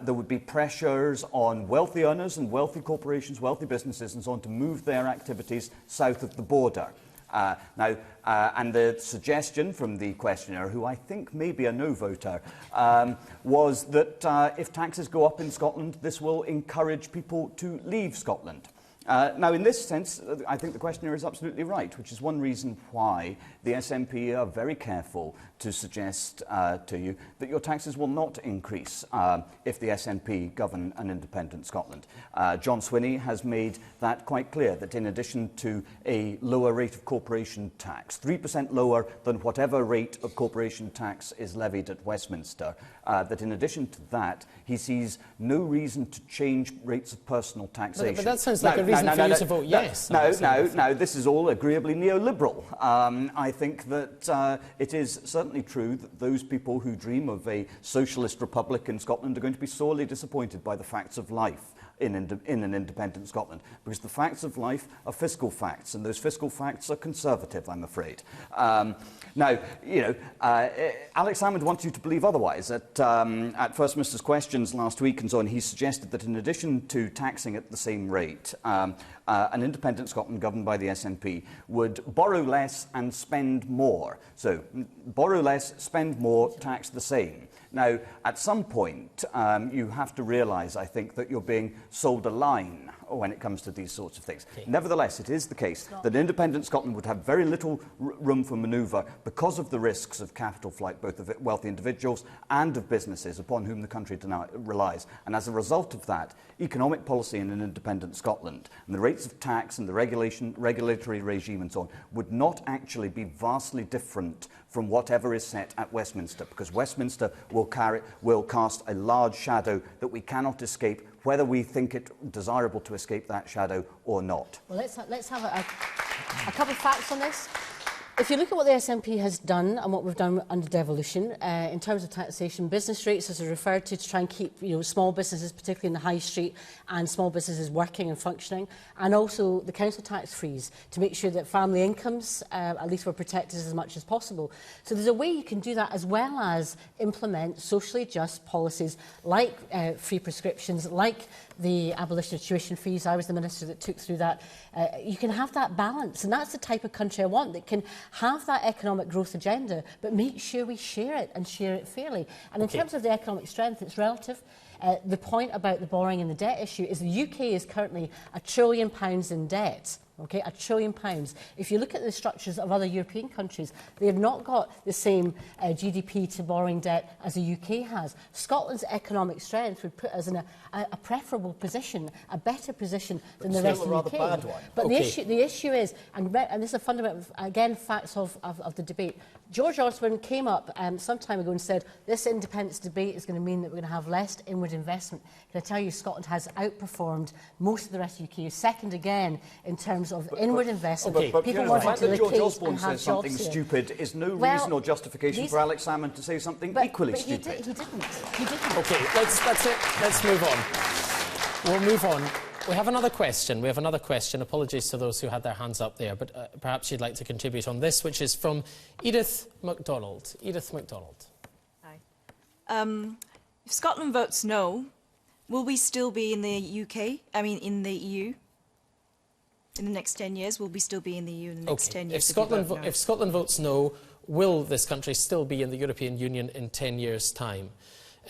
there would be pressures on wealthy earners and wealthy corporations, wealthy businesses and so on to move their activities south of the border. And the suggestion from the questioner, who I think may be a no voter, was that if taxes go up in Scotland, this will encourage people to leave Scotland. Now, in this sense, I think the questioner is absolutely right, which is one reason why the SNP are very careful to suggest to you that your taxes will not increase if the SNP govern an independent Scotland. John Swinney has made that quite clear, that in addition to a lower rate of corporation tax, 3% lower than whatever rate of corporation tax is levied at Westminster, that in addition to that, he sees no reason to change rates of personal taxation. But that sounds like a reason for you to vote yes. No, this is all agreeably neoliberal. I think that it is certainly true that those people who dream of a socialist republic in Scotland are going to be sorely disappointed by the facts of life in an independent Scotland, because the facts of life are fiscal facts, and those fiscal facts are conservative, I'm afraid. Now, you know, Alex Salmond wants you to believe otherwise. At First Minister's questions last week and so on, he suggested that in addition to taxing at the same rate, an independent Scotland governed by the SNP would borrow less and spend more. So, borrow less, spend more, tax the same. Now, at some point, you have to realise, I think, that you're being sold a line when it comes to these sorts of things. Okay. Nevertheless, it is the case that independent Scotland would have very little room for manoeuvre because of the risks of capital flight, both of wealthy individuals and of businesses upon whom the country relies. And as a result of that, economic policy in an independent Scotland and the rates of tax and the regulatory regime and so on would not actually be vastly different from whatever is set at Westminster, because Westminster will cast a large shadow that we cannot escape, whether we think it desirable to escape that shadow or not. Well, let's have a couple of facts on this. If you look at what the SNP has done and what we've done under devolution, in terms of taxation, business rates, as I referred to try and keep small businesses, particularly in the high street, and small businesses working and functioning, and also the council tax freeze to make sure that family incomes at least were protected as much as possible. So there's a way you can do that, as well as implement socially just policies like free prescriptions, like the abolition of tuition fees. I was the minister that took through that. You can have that balance, and that's the type of country I want, that can have that economic growth agenda, but make sure we share it and share it fairly. And in terms of the economic strength, it's relative. The point about the borrowing and the debt issue is the UK is currently £1 trillion in debt. Okay, £1 trillion. If you look at the structures of other European countries, they have not got the same GDP to borrowing debt as the UK has. Scotland's economic strength would put us in a preferable position, a better position than the rest of the UK. Bad one. But the issue is, and this is a fundamental, again, facts of the debate. George Osborne came up some time ago and said this independence debate is going to mean that we're going to have less inward investment. Can I tell you, Scotland has outperformed most of the rest of the UK, second again in terms of inward investment. People wanting to locate George Osborne and have says something jobs here. stupid is no reason or justification for Alex Salmond to say something equally stupid. He didn't. OK, that's it. Let's move on. We'll move on. We have another question. Apologies to those who had their hands up there, but perhaps you'd like to contribute on this, which is from Edith MacDonald. Edith MacDonald. Hi. If Scotland votes no, will we still be in the UK? I mean, in the EU? In the next 10 years, will we still be in the EU in the next 10 years? If Scotland votes no, will this country still be in the European Union in 10 years' time?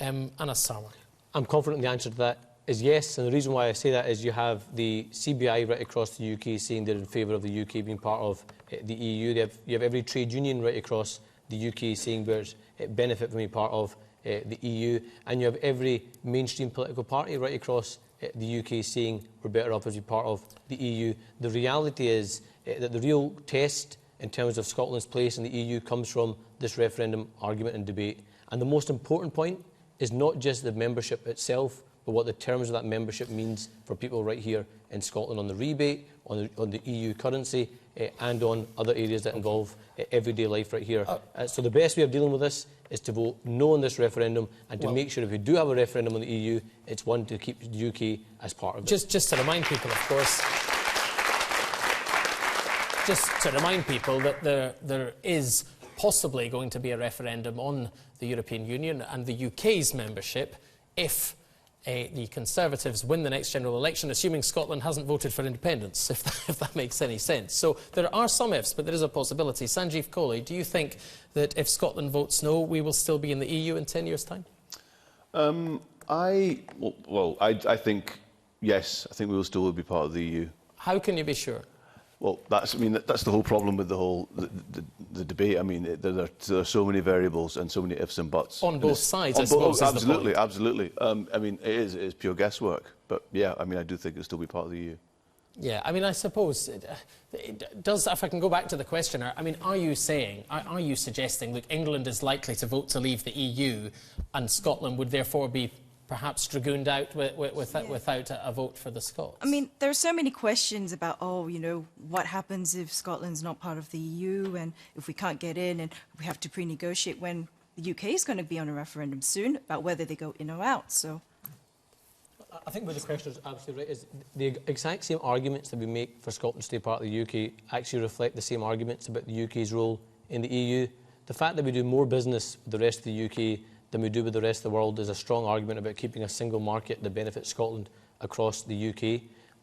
Anas Sarwar. I'm confident the answer to that is yes, and the reason why I say that is you have the CBI right across the UK saying they're in favour of the UK being part of the EU. You have every trade union right across the UK saying there's benefit from being part of the EU, and you have every mainstream political party right across the UK saying we're better off as we part of the EU. The reality is that the real test in terms of Scotland's place in the EU comes from this referendum argument and debate. And the most important point is not just the membership itself, but what the terms of that membership means for people right here in Scotland on the rebate, on the EU currency, and on other areas that involve everyday life right here. So the best way of dealing with this is to vote no on this referendum and to make sure if we do have a referendum on the EU, it's one to keep the UK as part of it. Just to remind people, of course, that there is possibly going to be a referendum on the European Union and the UK's membership if the Conservatives win the next general election, assuming Scotland hasn't voted for independence, if that makes any sense. So there are some ifs, but there is a possibility. Sanjeev Kohli, do you think that if Scotland votes no, we will still be in the EU in 10 years' time? I think yes. I think we will still be part of the EU. How can you be sure? Well, that's the whole problem with the debate. I mean, there are so many variables and so many ifs and buts. On both sides, I suppose. Absolutely, absolutely. I mean, it is pure guesswork. But yeah, I mean, I do think it'll still be part of the EU. Yeah, I mean, I suppose it does. If I can go back to the questioner, I mean, are you suggesting that England is likely to vote to leave the EU, and Scotland would therefore be perhaps dragooned out without a vote for the Scots? I mean, there are so many questions about, what happens if Scotland's not part of the EU and if we can't get in and we have to pre-negotiate when the UK is going to be on a referendum soon about whether they go in or out. So I think what the question is absolutely right is the exact same arguments that we make for Scotland to stay part of the UK actually reflect the same arguments about the UK's role in the EU. The fact that we do more business with the rest of the UK than we do with the rest of the world is a strong argument about keeping a single market that benefits Scotland across the UK.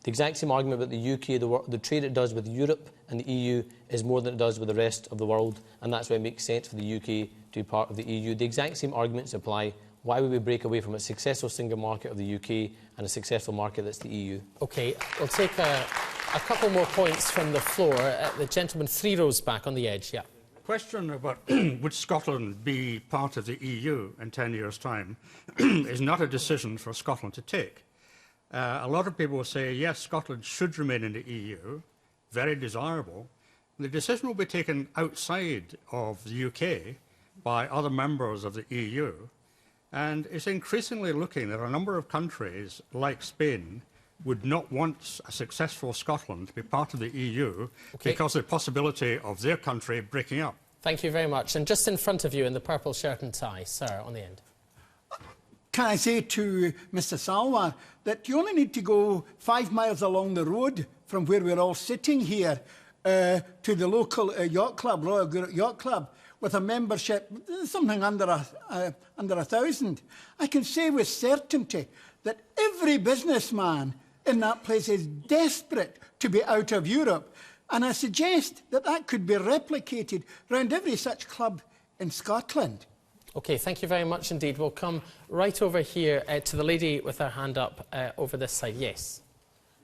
The exact same argument about the UK, the trade it does with Europe and the EU is more than it does with the rest of the world, and that's why it makes sense for the UK to be part of the EU. The exact same arguments apply. Why would we break away from a successful single market of the UK and a successful market that's the EU? OK, we'll take a couple more points from the floor. The gentleman 3 rows back on the edge, yeah. Question about would Scotland be part of the EU in 10 years' time is not a decision for Scotland to take. A lot of people will say, yes, Scotland should remain in the EU, very desirable. The decision will be taken outside of the UK by other members of the EU, and it's increasingly looking that a number of countries, like Spain, would not want a successful Scotland to be part of the EU because of the possibility of their country breaking up. Thank you very much. And just in front of you in the purple shirt and tie, sir, on the end. Can I say to Mr Salwa that you only need to go 5 miles along the road from where we're all sitting here to the local yacht club, Royal Greenock Yacht Club, with a membership something under 1,000. I can say with certainty that every businessman in that place is desperate to be out of Europe. And I suggest that that could be replicated around every such club in Scotland. OK, thank you very much indeed. We'll come right over here to the lady with her hand up over this side. Yes.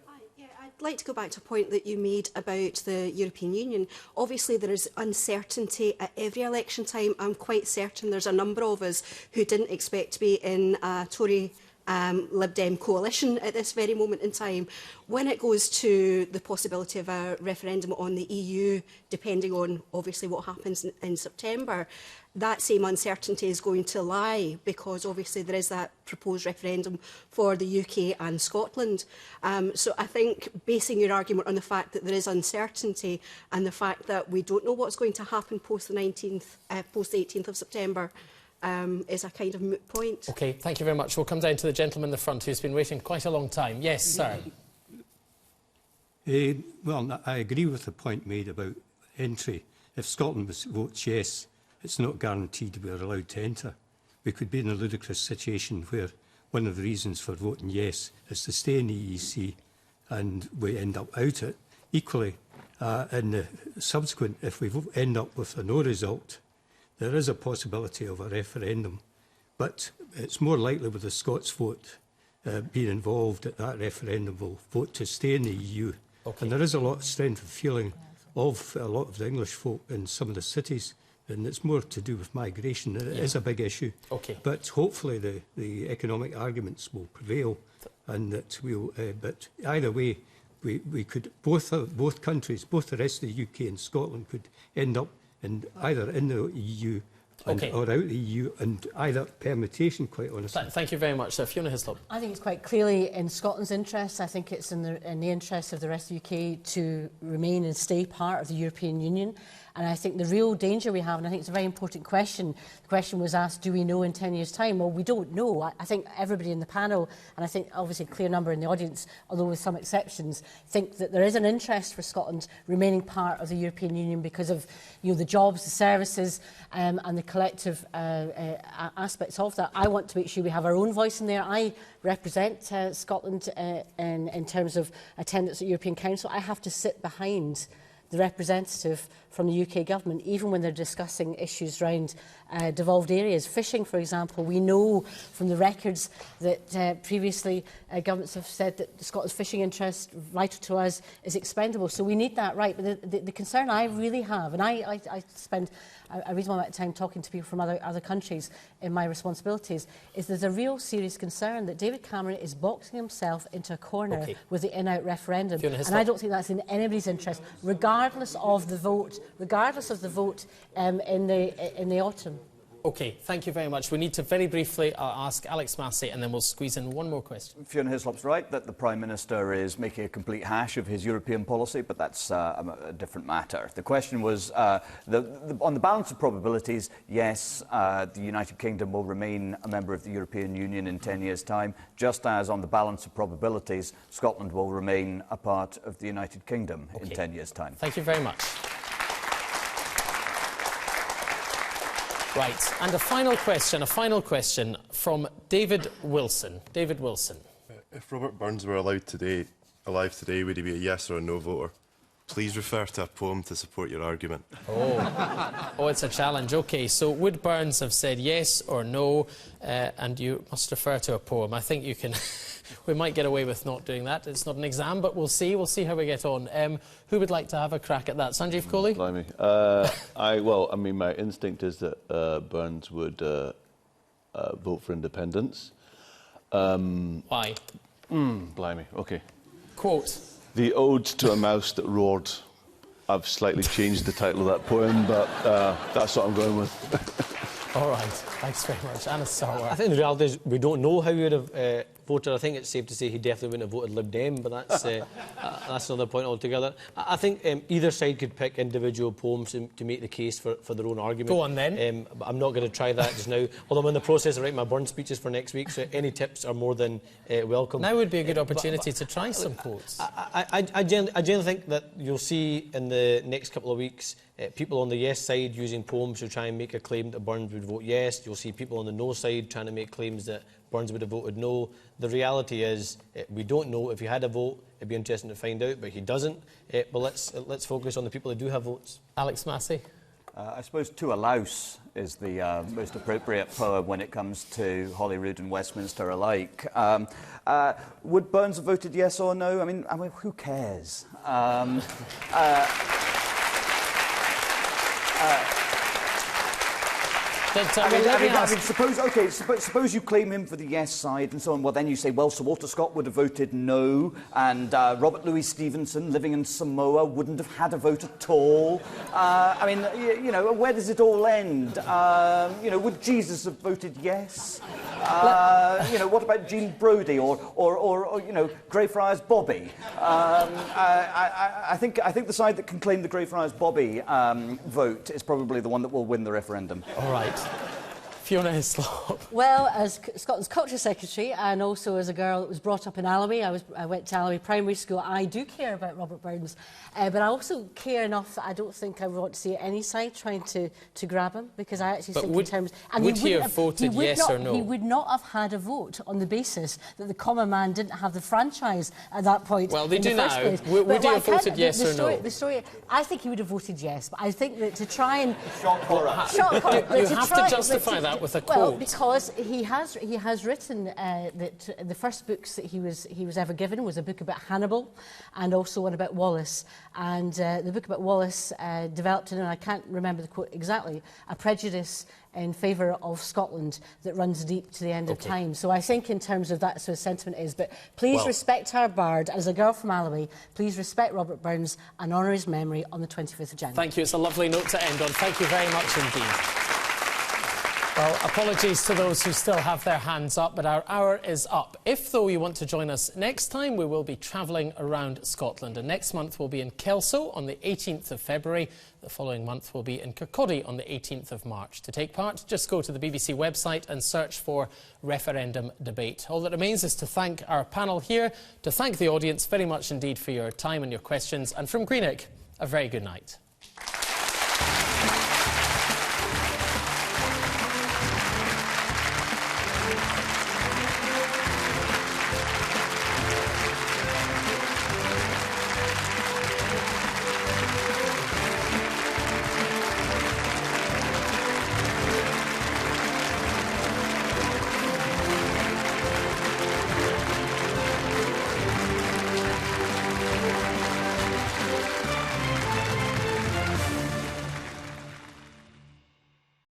I'd like to go back to a point that you made about the European Union. Obviously, there is uncertainty at every election time. I'm quite certain there's a number of us who didn't expect to be in a Tory Lib Dem coalition at this very moment in time. When it goes to the possibility of a referendum on the EU, depending on obviously what happens in September, that same uncertainty is going to lie because obviously there is that proposed referendum for the UK and Scotland. So I think basing your argument on the fact that there is uncertainty and the fact that we don't know what's going to happen post the 18th of September is a kind of moot point. OK, thank you very much. We'll come down to the gentleman in the front who's been waiting quite a long time. Yes, sir. Well, I agree with the point made about entry. If Scotland votes yes, it's not guaranteed we are allowed to enter. We could be in a ludicrous situation where one of the reasons for voting yes is to stay in the EEC and we end up out it. Equally, in the subsequent, if we end up with a no result, there is a possibility of a referendum, but it's more likely with the Scots vote being involved that that referendum will vote to stay in the EU. Okay. And there is a lot of strength of feeling of a lot of the English folk in some of the cities, and it's more to do with migration. It is a big issue. Okay. But hopefully the economic arguments will prevail, and that we'll. But either way, we could both countries, both the rest of the UK and Scotland, could end up either in the EU or out of the EU, and either permutation, quite honestly. Thank you very much, Sir. Fiona Hislop. I think it's quite clearly in Scotland's interest. I think it's in the interest of the rest of the UK to remain and stay part of the European Union. And I think the real danger we have, and I think it's a very important question, the question was asked, do we know in 10 years' time? Well, we don't know. I think everybody in the panel, and I think obviously a clear number in the audience, although with some exceptions, think that there is an interest for Scotland remaining part of the European Union because of the jobs, the services and the collective aspects of that. I want to make sure we have our own voice in there. I represent Scotland in terms of attendance at European Council. I have to sit behind the representative from the UK government, even when they're discussing issues around devolved areas. Fishing, for example, we know from the records that previously governments have said that Scotland's fishing interest, vital to us, is expendable. So we need that right. But the concern I really have, and I spend a reasonable amount of time talking to people from other countries in my responsibilities, is there's a real serious concern that David Cameron is boxing himself into a corner with the in-out referendum. And I don't think that's in anybody's interest, regardless of the vote, in the autumn. OK, thank you very much. We need to very briefly ask Alex Massey, and then we'll squeeze in one more question. Fiona Hislop's right that the Prime Minister is making a complete hash of his European policy, but that's a different matter. The question was, on the balance of probabilities, yes, the United Kingdom will remain a member of the European Union in 10 years' time, just as on the balance of probabilities, Scotland will remain a part of the United Kingdom in 10 years' time. Thank you very much. Right, and a final question from David Wilson. David Wilson. If Robert Burns were alive today, would he be a yes or a no voter? Please refer to a poem to support your argument. Oh, it's a challenge. OK, so would Burns have said yes or no? And you must refer to a poem. I think you can... We might get away with not doing that. It's not an exam, but we'll see. We'll see how we get on. Who would like to have a crack at that? Sanjeev Kohli? Blimey. I mean, my instinct is that Burns would vote for independence. Why? Blimey. OK. Quote. The Ode to a Mouse That Roared. I've slightly changed the title of that poem, but that's what I'm going with. All right. Thanks very much. Anna Sarwar. I think the reality is we don't know how he would have voted. I think it's safe to say he definitely wouldn't have voted Lib Dem, but that's another point altogether. I think either side could pick individual poems to make the case for their own argument. Go on then. But I'm not going to try that just now, although I'm in the process of writing my Burns speeches for next week, so any tips are more than welcome. Now would be a good opportunity to try some quotes. I generally think that you'll see in the next couple of weeks people on the yes side using poems to try and make a claim that Burns would vote yes. You'll see people on the no side trying to make claims that Burns would have voted no. The reality is we don't know. If he had a vote, it'd be interesting to find out, but he doesn't. But let's focus on the people who do have votes. Alex Massey. I suppose To a Louse is the most appropriate poem when it comes to Holyrood and Westminster alike. Would Burns have voted yes or no? I mean who cares? Suppose you claim him for the yes side and so on. Well, then you say, well, Sir Walter Scott would have voted no, and Robert Louis Stevenson, living in Samoa, wouldn't have had a vote at all. I mean, you know, where does it all end? You know, would Jesus have voted yes? You know, what about Jean Brodie or you know, Greyfriars Bobby? I think the side that can claim the Greyfriars Bobby vote is probably the one that will win the referendum. All right. Fiona Hislop. Well, as Scotland's Culture Secretary and also as a girl that was brought up in Alloway, I went to Alloway Primary School, I do care about Robert Burns, but I also care enough that I don't think I want to see any side trying to grab him, because I actually think in terms... And would he have voted yes or no? He would not have had a vote on the basis that the common man didn't have the franchise at that point. Well, they do now. Would he have voted yes or no? The story, I think he would have voted yes, but I think that to try and... Shock horror. You have to justify that with a quote. Well, because he has written that the first books that he was ever given was a book about Hannibal and also one about Wallace. And the book about Wallace developed in, and I can't remember the quote exactly, a prejudice in favour of Scotland that runs deep to the end of time. So I think in terms of that sort of sentiment is, but please respect our bard. As a girl from Alloway, please respect Robert Burns and honour his memory on the 25th of January. Thank you. It's a lovely note to end on. Thank you very much indeed. Well, apologies to those who still have their hands up, but our hour is up. If, though, you want to join us next time, we will be travelling around Scotland. And next month we'll be in Kelso on the 18th of February. The following month we'll be in Kirkcaldy on the 18th of March. To take part, just go to the BBC website and search for Referendum Debate. All that remains is to thank our panel here, to thank the audience very much indeed for your time and your questions. And from Greenock, a very good night.